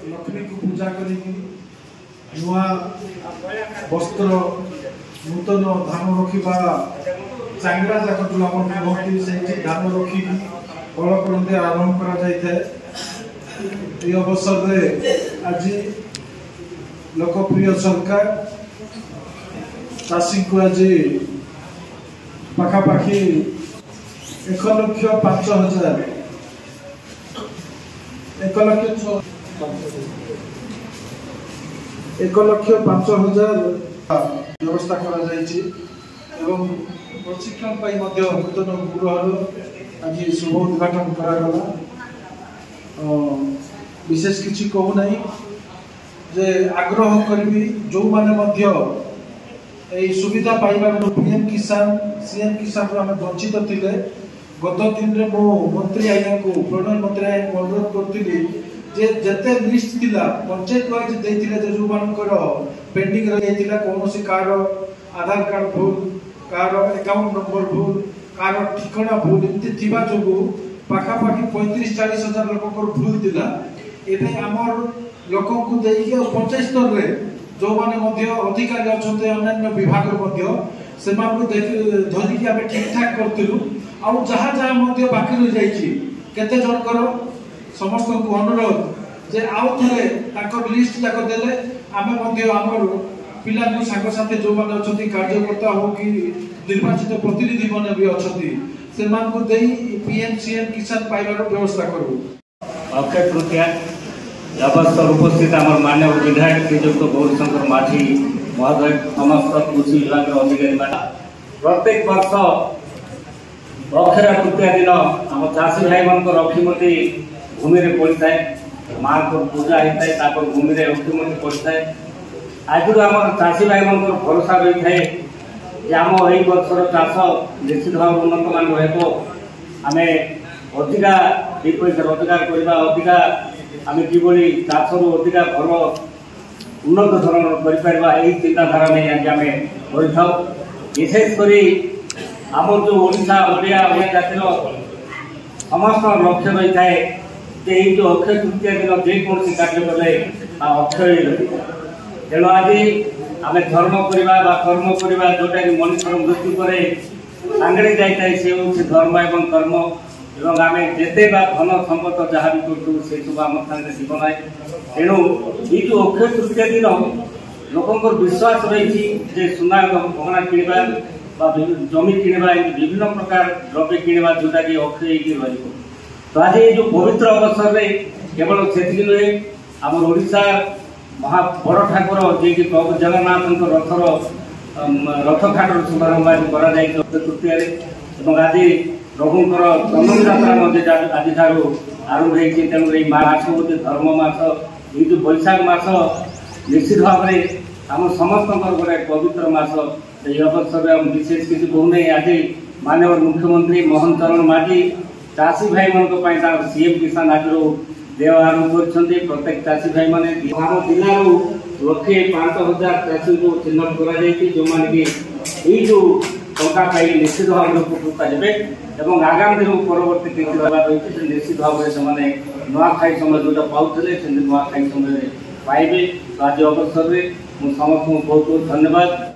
लक्ष्मी को पूजा करी नुआ वस्त्र नूतन धान रखा चांगड़ा जाक जो आम कहती से धान रखी कल करते आरंभ कर अवसर में आज लोकप्रिय सरकार चाषी को आज पाखापाखि 1,05,000 व्यवस्था करा प्रशिक्षण नूतन गृहर आज शुभ उद्घाटन करागला। विशेष किसी कहूना जे आग्रह करी जो मैंने सुविधा पाइबार पीएम किसान सीएम किसान आम वंचित थे गत दिन में मो मंत्री आज्ञा को प्रणय मंत्री आज्ञा को अनुरोध करी जेते लिस्ट थिला पंचायत वाइज देथिले जो मानकर पेंडिंग रही कौन कार आधार कार्ड भूल कार अकाउंट नंबर भूल कार ठिकाना भूल इमती थिबा जोगु पाखापाखि 35-40 हजार लोक भूल थिला एबे हमर लोक को देई पंचायत स्तर रे जो माने अधिकारी अच्छा अन्य विभाग से धरिकी आम ठीक ठाक करूँ आउ जहाँ जहाँ बाकी रही जाइए केते जनकर समस्त को अनुरोध जे आउ थे लिस्ट जाक देले आम पिला सांगसाथी जो मैंने अच्छा कार्यकर्ता हो कि निर्वाचित प्रतिनिधि मैंने भी अच्छा से पीएम सीएम किसान पाइबार व्यवस्था करूँ। अक्षय तृतीया अवसर उपस्थित आम मानव विधायक श्रीजुक्त गौरीशंकर माझी महोदय समस्त कृषि विभाग अधिकारी प्रत्येक वर्ष अक्षय तृतीया दिन आम चाषी भाई मान अक्षिमती भूमि में पड़ता है माँ को पूजा होता है भूमि में अक्षिमती पड़ता है आज आम चाषी भाई मान भरोसा रही है आम यही वर्षर चाष निश्चित भाव उन्नत मान रहा आम अधिका दु पैसा रोजगार करवा अधिका आम किभली चाष रु अधिका भल उन्नत धरण कर चिंताधारा नहीं आज आम कर विशेषकर आम जो ओडिशा जातिर समस्त लक्ष्य रही है जे जो अक्षय तृतीया दिन जेकोसी कार्य कले अक्षय रही तेणु आज आम धर्म करवा कर्म करवा जोटा कि मनुष्य मृत्यु पर सांगे जाए से हूँ धर्म एवं कर्म एवं आम जिते धन संपद जहाँ भी करूँ से सब आम सामने जीव ना तेणु ये जो अक्षय तृतीया दिन लोक विश्वास रही सुना गहना किणवा जमी किणवा विभिन्न प्रकार द्रव्य किणवा जोटा कि अक्षय रही तो आज ये जो पवित्र अवसर में केवल से नुहे आम ओडिशा महा बड़ ठाकुर जी कि प्रभु जगन्नाथ रथर रथ घाटर शुभारंभ आज करा तृतीय आज प्रभुंर चंदन यात्रा आज आरंभ होती तेणु मास हूँ धर्म मास ये जो बैशाख मास निश्चित भाव में आम समस्त गोटे पवित्र मास ये अवसर में विशेष किसी कहूना आज माननीय मुख्यमंत्री मोहन चरण माझी चाषी भाई मान सीएम किसान आज देव आरंभ कर प्रत्येक चाषी भाई मैंने आम जिलू 1,05,000 चाषी को चिन्हित कर जो मैंने कि जो टंका पाई निश्चित भाव में उपकृत हे आगामी दिन परवर्ती किसी रही निश्चित भाव में से नुआखाई समय जो पाते नुआखाई समय पाइबे। आज अवसर में समस्त बहुत बहुत धन्यवाद।